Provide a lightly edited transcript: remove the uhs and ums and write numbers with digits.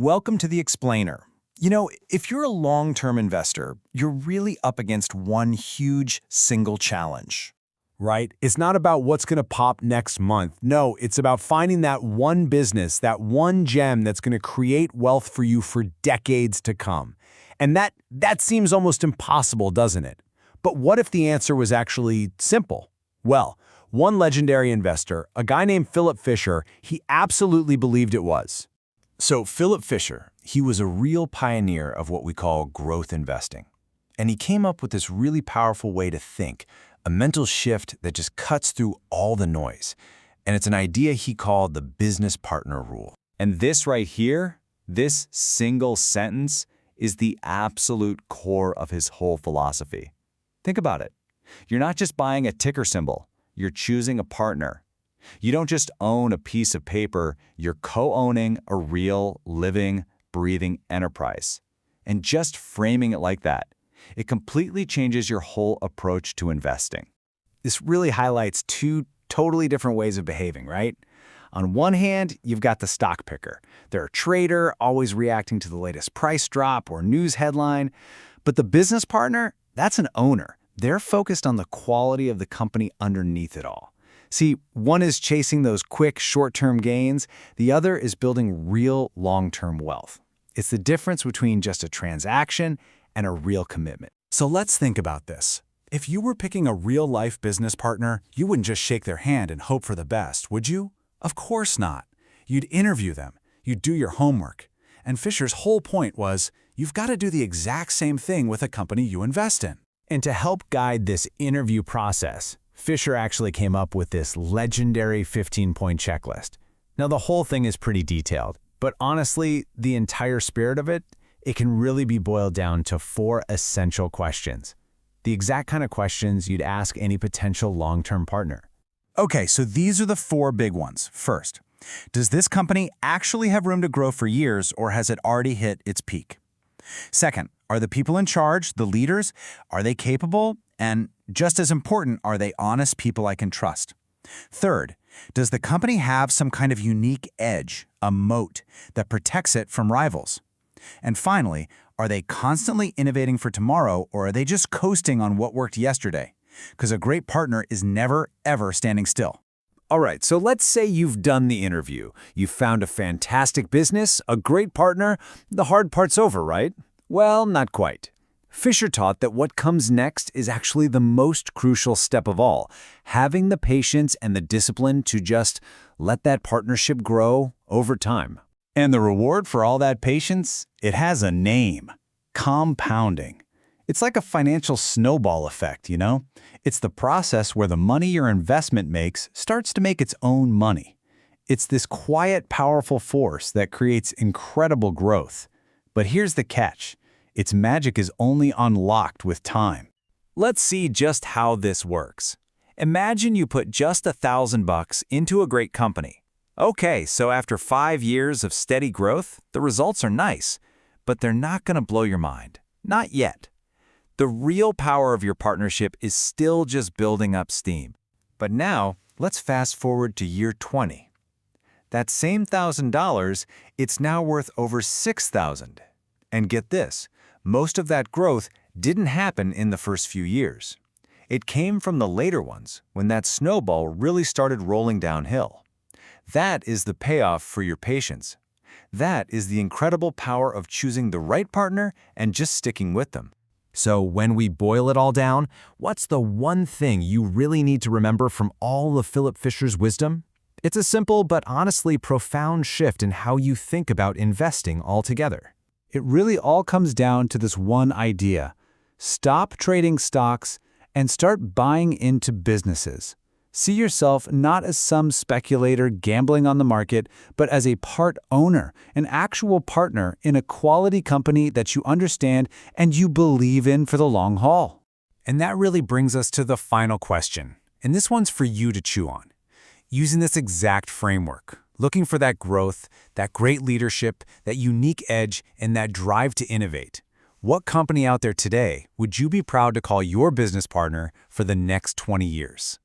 Welcome to The Explainer. If you're a long-term investor, you're really up against one huge single challenge. Right? It's not about what's going to pop next month. No, it's about finding that one business, that one gem that's going to create wealth for you for decades to come. And that seems almost impossible, doesn't it? But what if the answer was actually simple? Well, one legendary investor, a guy named Philip Fisher, he absolutely believed it was. So Philip Fisher, he was a real pioneer of what we call growth investing. And he came up with this really powerful way to think, a mental shift that just cuts through all the noise. And it's an idea he called the business partner rule. And this right here, this single sentence, is the absolute core of his whole philosophy. Think about it. You're not just buying a ticker symbol, you're choosing a partner. You don't just own a piece of paper, you're co-owning a real, living, breathing enterprise. And just framing it like that, it completely changes your whole approach to investing. This really highlights two totally different ways of behaving, right? On one hand, you've got the stock picker. They're a trader, always reacting to the latest price drop or news headline. But the business partner, that's an owner. They're focused on the quality of the company underneath it all. See, one is chasing those quick, short-term gains. The other is building real, long-term wealth. It's the difference between just a transaction and a real commitment. So let's think about this. If you were picking a real-life business partner, you wouldn't just shake their hand and hope for the best, would you? Of course not. You'd interview them. You'd do your homework. And Fisher's whole point was, you've got to do the exact same thing with a company you invest in. And to help guide this interview process, Fisher actually came up with this legendary 15-point checklist. Now, the whole thing is pretty detailed, but honestly, the entire spirit of it, it can really be boiled down to 4 essential questions. The exact kind of questions you'd ask any potential long-term partner. Okay, so these are the 4 big ones. First, does this company actually have room to grow for years, or has it already hit its peak? Second, are the people in charge, the leaders, are they capable? And just as important, are they honest people I can trust? Third, does the company have some kind of unique edge, a moat, that protects it from rivals? And finally, are they constantly innovating for tomorrow, or are they just coasting on what worked yesterday? Because a great partner is never, ever standing still. All right, so let's say you've done the interview. You've found a fantastic business, a great partner. The hard part's over, right? Well, not quite. Fisher taught that what comes next is actually the most crucial step of all, having the patience and the discipline to just let that partnership grow over time. And the reward for all that patience, it has a name: compounding. It's like a financial snowball effect, you know? It's the process where the money your investment makes starts to make its own money. It's this quiet, powerful force that creates incredible growth. But here's the catch. Its magic is only unlocked with time. Let's see just how this works. Imagine you put just $1,000 into a great company. Okay, so after 5 years of steady growth, the results are nice, but they're not going to blow your mind. Not yet. The real power of your partnership is still just building up steam. But now, let's fast forward to year 20. That same $1,000, it's now worth over $6,000. And get this, most of that growth didn't happen in the first few years. It came from the later ones, when that snowball really started rolling downhill. That is the payoff for your patience. That is the incredible power of choosing the right partner and just sticking with them. So when we boil it all down, what's the one thing you really need to remember from all of Philip Fisher's wisdom? It's a simple but honestly profound shift in how you think about investing altogether. It really all comes down to this one idea. Stop trading stocks and start buying into businesses. See yourself not as some speculator gambling on the market, but as a part owner, an actual partner in a quality company that you understand and you believe in for the long haul. And that really brings us to the final question. And this one's for you to chew on. Using this exact framework, looking for that growth, that great leadership, that unique edge, and that drive to innovate. What company out there today would you be proud to call your business partner for the next 20 years?